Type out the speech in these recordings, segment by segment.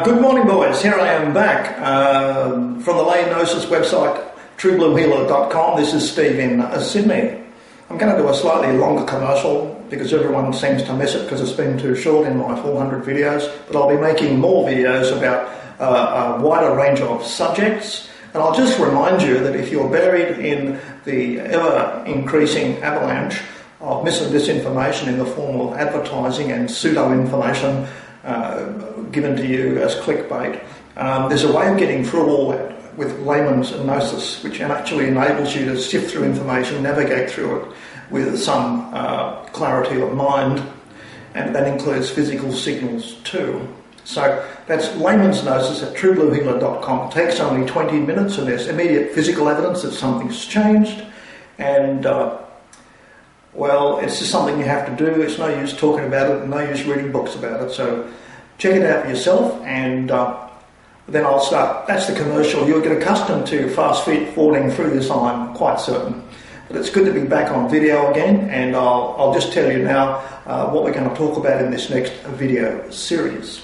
Good morning, boys. Here I am back from the Laynosis website, truebluehealer.com. This is Steve in Sydney. I'm going to do a slightly longer commercial because everyone seems to miss it because it's been too short in my 400 videos. But I'll be making more videos about a wider range of subjects. And I'll just remind you that if you're buried in the ever-increasing avalanche of mis and disinformation in the form of advertising and pseudo-information given to you as clickbait, there's a way of getting through all that with layman's gnosis, which actually enables you to sift through information, navigate through it with some clarity of mind, and that includes physical signals too. So that's layman's gnosis at truebluehealer.com. It takes only 20 minutes and there's immediate physical evidence that something's changed, and well, it's just something you have to do. It's no use talking about it and no use reading books about it. So check it out for yourself, and then I'll start. That's the commercial. You'll get accustomed to fast forwarding through this, I'm quite certain. But it's good to be back on video again, and I'll just tell you now what we're going to talk about in this next video series.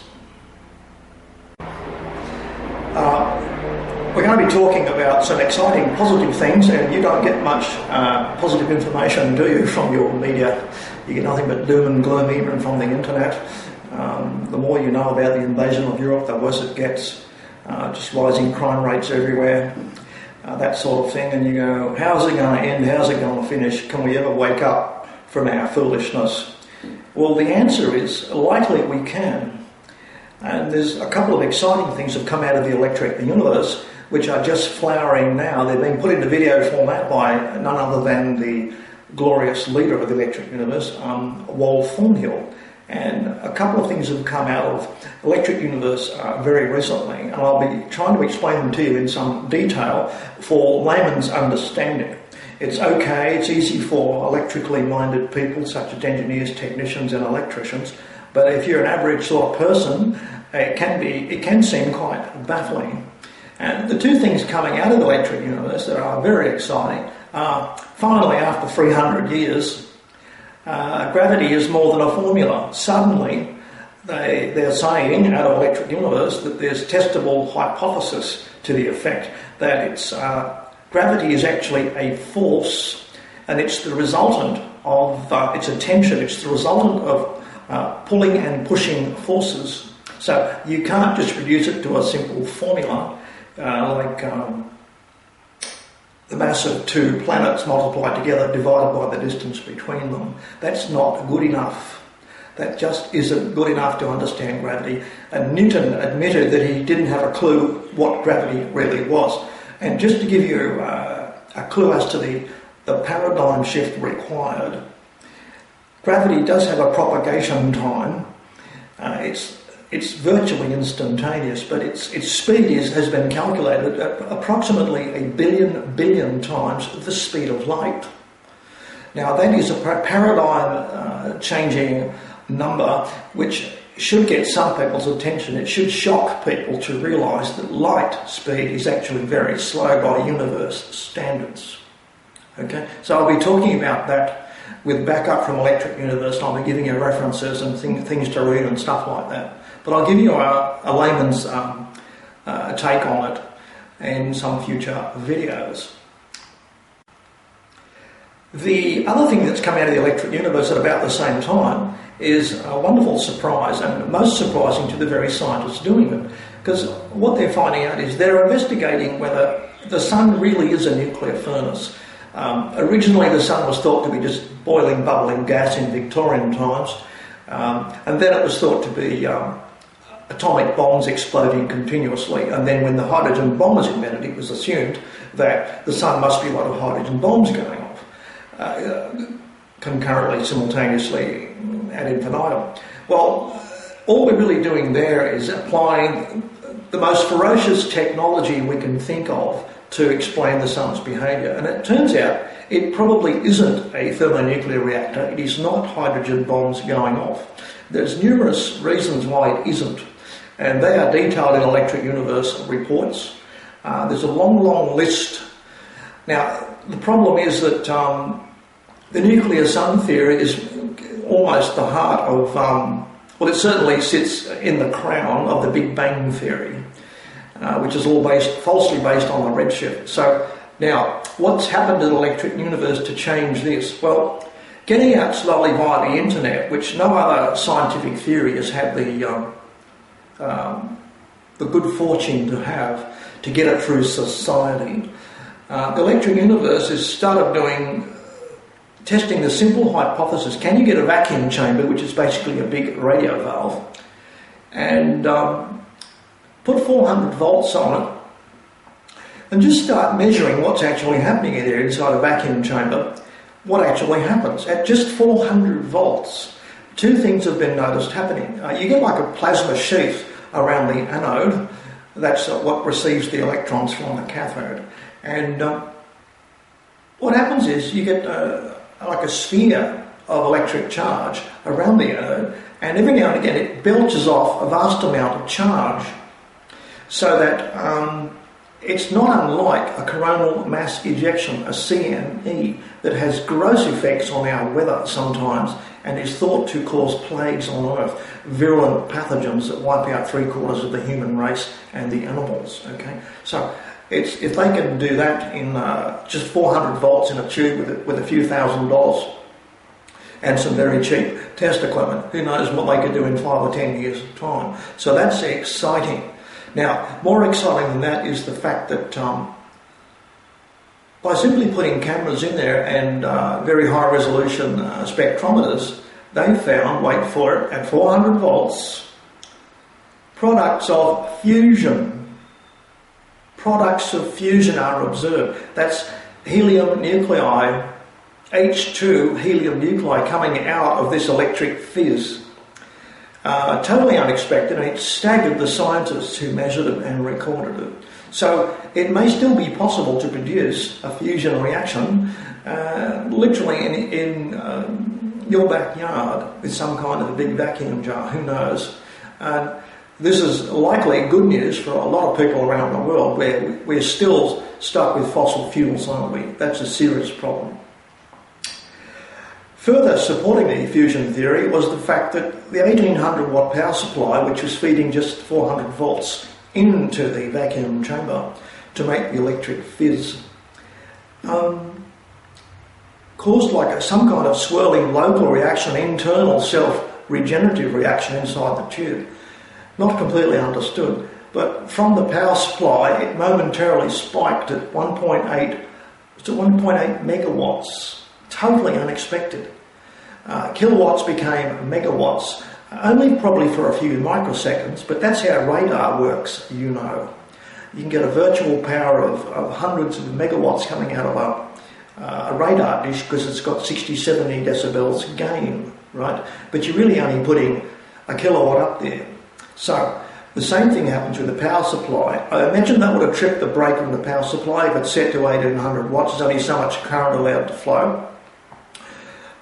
We're going to be talking about some exciting positive things, and you don't get much positive information, do you, from your media? You get nothing but doom and gloom even from the internet. The more you know about the invasion of Europe, the worse it gets. Just rising crime rates everywhere, that sort of thing. And you go, how's it going to end? How's it going to finish? Can we ever wake up from our foolishness? Well, the answer is likely we can. And there's a couple of exciting things that have come out of the electric universe, which are just flowering now. They're being put into video format by none other than the glorious leader of the electric universe, Wal Thornhill. And a couple of things have come out of electric universe very recently, and I'll be trying to explain them to you in some detail for layman's understanding. It's okay, it's easy for electrically minded people such as engineers, technicians and electricians, but if you're an average sort of person, it can seem quite baffling. And the two things coming out of the electric universe that are very exciting are, finally, after 300 years, gravity is more than a formula. Suddenly, they're saying out of electric universe that there's testable hypothesis to the effect that gravity is actually a force, and it's the resultant of it's a tension. It's the resultant of pulling and pushing forces. So you can't just reduce it to a simple formula like the mass of two planets multiplied together divided by the distance between them. That's not good enough. That just isn't good enough to understand gravity. And Newton admitted that he didn't have a clue what gravity really was. And just to give you a clue as to the paradigm shift required, gravity does have a propagation time. It's virtually instantaneous, but its speed has been calculated at approximately 1 billion times the speed of light. Now that is a paradigm changing number which should get some people's attention. It should shock people to realise that light speed is actually very slow by universe standards. Okay, so I'll be talking about that with backup from electric universe, and I'll be giving you references and things to read and stuff like that. But I'll give you a layman's take on it in some future videos. The other thing that's come out of the electric universe at about the same time is a wonderful surprise, and most surprising to the very scientists doing it, because what they're finding out is they're investigating whether the sun really is a nuclear furnace. Originally the sun was thought to be just boiling, bubbling gas in Victorian times, and then it was thought to be atomic bombs exploding continuously, and then when the hydrogen bomb was invented, it was assumed that the sun must be a lot of hydrogen bombs going off concurrently, simultaneously, ad infinitum. Well, all we're really doing there is applying the most ferocious technology we can think of to explain the sun's behaviour, and it turns out it probably isn't a thermonuclear reactor. It is not hydrogen bombs going off. There's numerous reasons why it isn't, and they are detailed in electric universe reports. There's a long list. Now, the problem is that the nuclear sun theory is almost the heart of Well, it certainly sits in the crown of the Big Bang Theory, which is all falsely based on the redshift. So now, what's happened to the electric universe to change this? Well, getting out slowly via the internet, which no other scientific theory has had the good fortune to get it through society. The electric universe has started testing the simple hypothesis: can you get a vacuum chamber, which is basically a big radio valve, and put 400 volts on it, and just start measuring what's actually happening in there inside a vacuum chamber? What actually happens at just 400 volts? Two things have been noticed happening. You get like a plasma sheath around the anode. That's what receives the electrons from the cathode. And what happens is you get like a sphere of electric charge around the anode, and every now and again it belches off a vast amount of charge, so that it's not unlike a coronal mass ejection, a CME, that has gross effects on our weather sometimes and is thought to cause plagues on Earth, virulent pathogens that wipe out 3/4 of the human race and the animals. Okay, so if they can do that in just 400 volts in a tube with a few $1,000s and some very cheap test equipment, who knows what they could do in 5 or 10 years' time. So that's exciting. Now, more exciting than that is the fact that by simply putting cameras in there and very high resolution spectrometers, they found, wait for it, at 400 volts, products of fusion. Products of fusion are observed. That's helium nuclei, H2 helium nuclei coming out of this electric fizz. Totally unexpected, and it staggered the scientists who measured it and recorded it. So it may still be possible to produce a fusion reaction literally in your backyard with some kind of a big vacuum jar, who knows. This is likely good news for a lot of people around the world, where we're still stuck with fossil fuels, aren't we? That's a serious problem. Further supporting the fusion theory was the fact that the 1800 watt power supply, which was feeding just 400 volts into the vacuum chamber to make the electric fizz, caused like some kind of swirling local reaction, internal self-regenerative reaction inside the tube. Not completely understood, but from the power supply it momentarily spiked at 1.8 megawatts. Totally unexpected. Kilowatts became megawatts, only probably for a few microseconds, but that's how radar works, you know. You can get a virtual power of hundreds of megawatts coming out of a radar dish because it's got 60, 70 decibels gain, right? But you're really only putting a kilowatt up there. So the same thing happens with the power supply. I imagine that would have tripped the breaker in the power supply if it's set to 1800 watts. There's only so much current allowed to flow.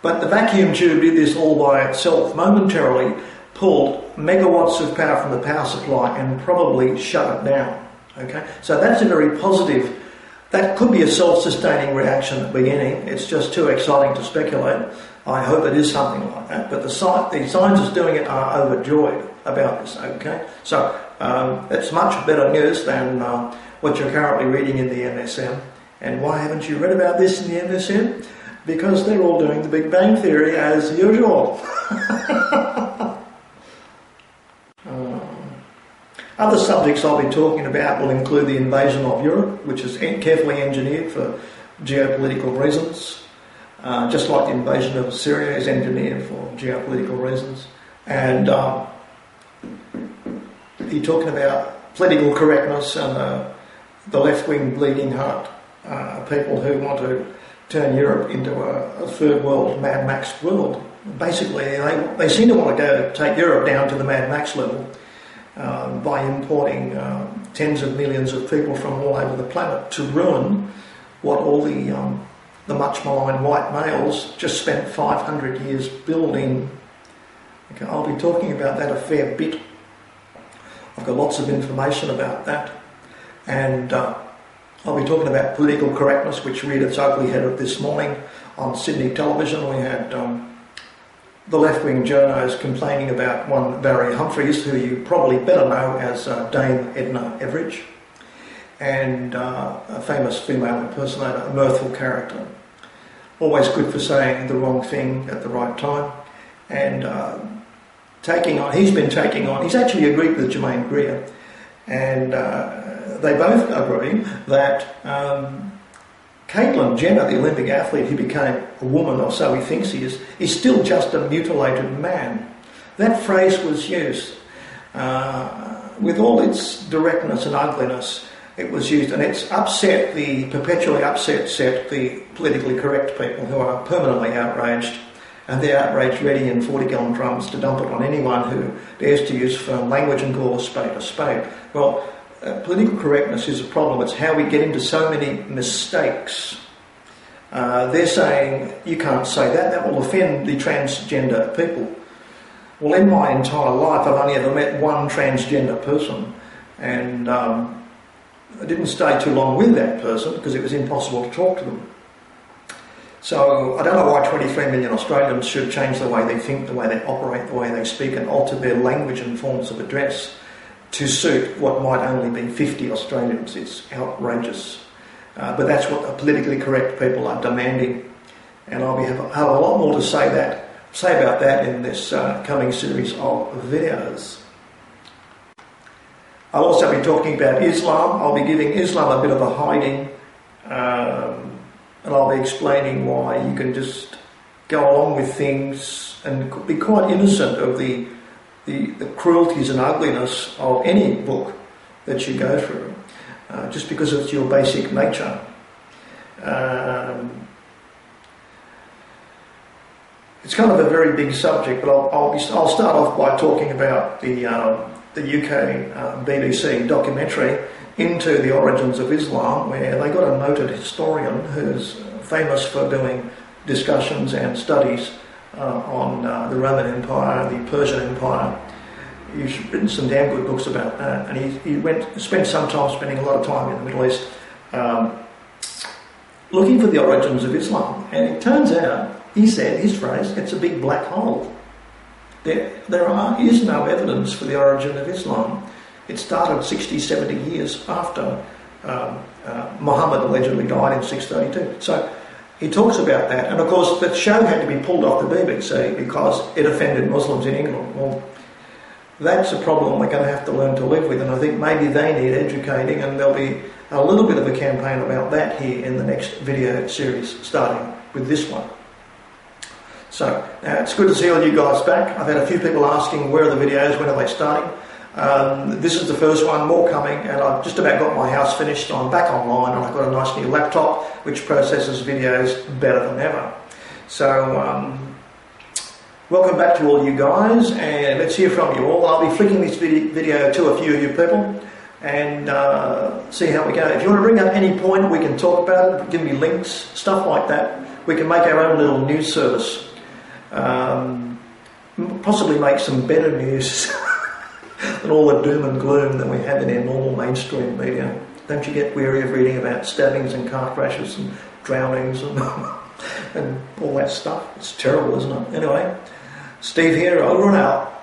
But the vacuum tube did this all by itself, momentarily pulled megawatts of power from the power supply and probably shut it down. Okay, so that's a very positive. That could be a self-sustaining reaction at the beginning. It's just too exciting to speculate. I hope it is something like that. But the scientists doing it are overjoyed about this. Okay, so it's much better news than what you're currently reading in the MSM. And why haven't you read about this in the MSM? Because they're all doing the Big Bang Theory as usual. Other subjects I'll be talking about will include the invasion of Europe, which is carefully engineered for geopolitical reasons, just like the invasion of Syria is engineered for geopolitical reasons. And you're talking about political correctness and the left-wing bleeding heart, people who want to turn Europe into a third world Mad Max world. Basically, they seem to want to take Europe down to the Mad Max level by importing tens of millions of people from all over the planet to ruin what all the much maligned white males just spent 500 years building. Okay, I'll be talking about that a fair bit. I've got lots of information about that, and I'll be talking about political correctness, which reared its ugly head up this morning on Sydney television. We had the left-wing journos complaining about one Barry Humphries, who you probably better know as Dame Edna Everage, and a famous female impersonator, a mirthful character. Always good for saying the wrong thing at the right time. And he's actually agreed with Germaine Greer, and they both agree that Caitlyn Jenner, the Olympic athlete who became a woman, or so he thinks he is still just a mutilated man. That phrase was used. With all its directness and ugliness, it was used, and it's perpetually upset the politically correct people who are permanently outraged, and they're outraged ready in 40-gallon drums to dump it on anyone who dares to use firm language and call a spade a spade. Well, political correctness is a problem. It's how we get into so many mistakes. They're saying, you can't say that, that will offend the transgender people. Well, in my entire life, I've only ever met one transgender person, and I didn't stay too long with that person because it was impossible to talk to them. So I don't know why 23 million Australians should change the way they think, the way they operate, the way they speak, and alter their language and forms of address to suit what might only be 50 Australians. It's outrageous. But that's what the politically correct people are demanding. And I'll have a lot more to say about that in this coming series of videos. I'll also be talking about Islam. I'll be giving Islam a bit of a hiding, and I'll be explaining why you can just go along with things and be quite innocent of the cruelties and ugliness of any book that you go through, just because it's your basic nature. It's kind of a very big subject, but I'll start off by talking about the UK BBC documentary Into the Origins of Islam, where they got a noted historian who's famous for doing discussions and studies on the Roman Empire, the Persian Empire. He's written some damn good books about that, and he spent some time spending a lot of time in the Middle East looking for the origins of Islam. And it turns out, he said, his phrase, it's a big black hole. There is no evidence for the origin of Islam. It started 60, 70 years after Muhammad allegedly died in 632. So he talks about that. And of course, the show had to be pulled off the BBC because it offended Muslims in England. Well, that's a problem we're going to have to learn to live with. And I think maybe they need educating, and there'll be a little bit of a campaign about that here in the next video series, starting with this one. So, it's good to see all you guys back. I've had a few people asking where are the videos, when are they starting. This is the first one, more coming, and I've just about got my house finished, so I'm back online, and I've got a nice new laptop which processes videos better than ever. So, welcome back to all you guys, and let's hear from you all. I'll be flicking this video to a few of you people, and see how we go. If you want to bring up any point, we can talk about it, give me links, stuff like that. We can make our own little news service. Possibly make some better news than all the doom and gloom that we have in our normal mainstream media. Don't you get weary of reading about stabbings and car crashes and drownings and, and all that stuff? It's terrible, isn't it? Anyway, Steve here, over and out.